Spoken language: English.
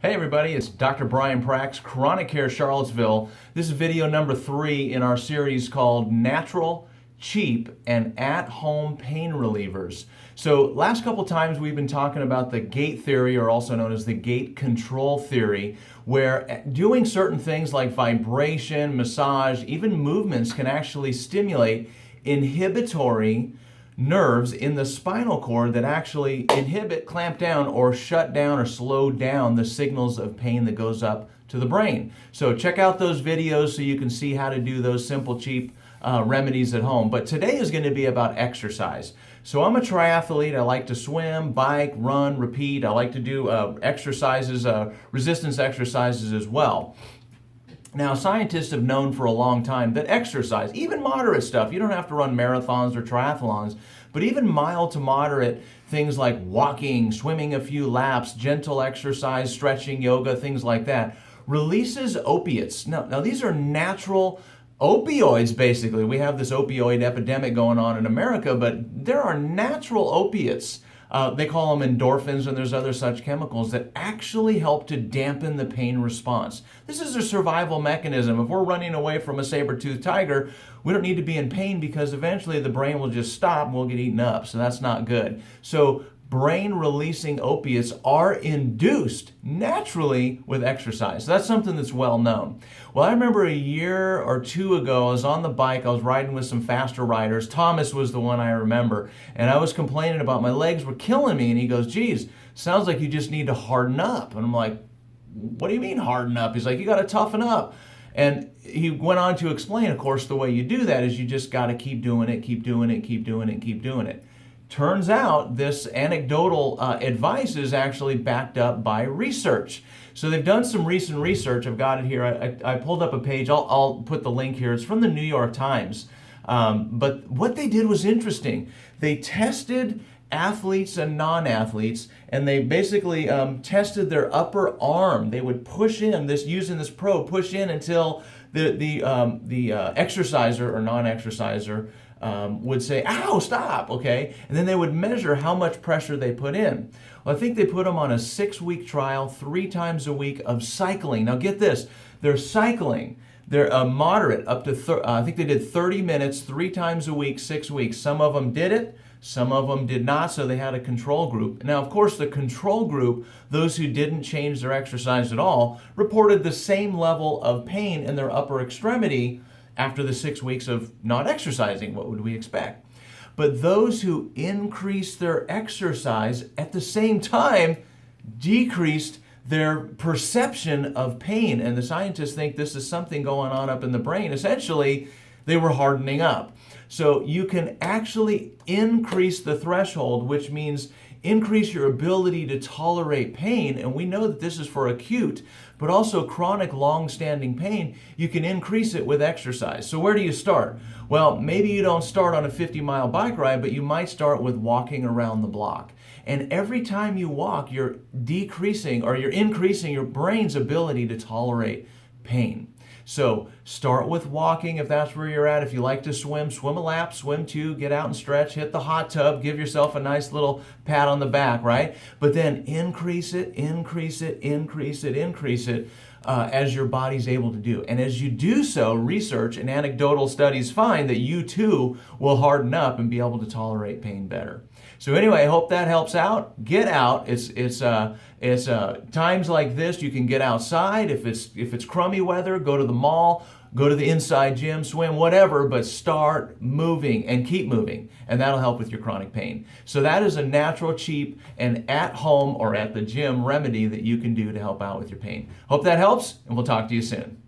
Hey everybody, it's Dr. Brian Prax, Chronic Care Charlottesville. This is video number 3 in our series called Natural, Cheap, and At-Home Pain Relievers. So last couple times we've been talking about the gait theory, or also known as the gait control theory, where doing certain things like vibration, massage, even movements can actually stimulate inhibitory nerves in the spinal cord that actually inhibit, clamp down, or shut down or slow down the signals of pain that goes up to the brain. So check out those videos so you can see how to do those simple, cheap remedies at home. But today is going to be about exercise. So I'm a triathlete. I like to swim, bike, run, repeat. I like to do exercises, resistance exercises as well. Now, scientists have known for a long time that exercise, even moderate stuff, you don't have to run marathons or triathlons, but even mild to moderate things like walking, swimming a few laps, gentle exercise, stretching, yoga, things like that, releases opiates. Now these are natural opioids, basically. We have this opioid epidemic going on in America, but there are natural opiates. They call them endorphins, and there's other such chemicals that actually help to dampen the pain response. This is a survival mechanism. If we're running away from a saber-toothed tiger, we don't need to be in pain because eventually the brain will just stop and we'll get eaten up. So that's not good. So brain-releasing opiates are induced naturally with exercise. So that's something that's well known. Well, I remember a year or two ago, I was on the bike, I was riding with some faster riders. Thomas was the one I remember, and I was complaining about my legs were killing me, and he goes, geez, sounds like you just need to harden up. And I'm like, what do you mean harden up? He's like, you got to toughen up. And he went on to explain, of course, the way you do that is you just got to keep doing it, keep doing it, keep doing it, keep doing it. Turns out this anecdotal advice is actually backed up by research. So they've done some recent research. I've got it here. I pulled up a page. I'll put the link here. It's from the New York Times. But what they did was interesting. They tested athletes and non-athletes, and they basically tested their upper arm. They would push in using this probe, push in until the exerciser or non-exerciser would say, ow, stop, okay? And then they would measure how much pressure they put in. Well, I think they put them on a 6-week trial, 3 times a week of cycling. Now get this, they're cycling. They're moderate, up to, I think they did 30 minutes, 3 times a week, 6 weeks. Some of them did it, some of them did not, so they had a control group. Now, of course, the control group, those who didn't change their exercise at all, reported the same level of pain in their upper extremity after the 6 weeks of not exercising. What would we expect? But those who increased their exercise at the same time decreased their perception of pain. And the scientists think this is something going on up in the brain. Essentially, they were hardening up. So you can actually increase the threshold, which means increase your ability to tolerate pain. And we know that this is for acute, but also chronic, long-standing pain. You can increase it with exercise. So where do you start? Well, maybe you don't start on a 50-mile bike ride, but you might start with walking around the block. And every time you walk, you're decreasing or you're increasing your brain's ability to tolerate pain. So start with walking if that's where you're at. If you like to swim, swim a lap, swim 2, get out and stretch, hit the hot tub, give yourself a nice little pat on the back, right? But then increase it, increase it, increase it, increase it as your body's able to do. And as you do so, research and anecdotal studies find that you too will harden up and be able to tolerate pain better. So anyway, I hope that helps out. Get out. It's times like this you can get outside. If it's crummy weather, go to the mall, go to the inside gym, swim, whatever, but start moving and keep moving, and that'll help with your chronic pain. So that is a natural, cheap, and at home or at the gym remedy that you can do to help out with your pain. Hope that helps, and we'll talk to you soon.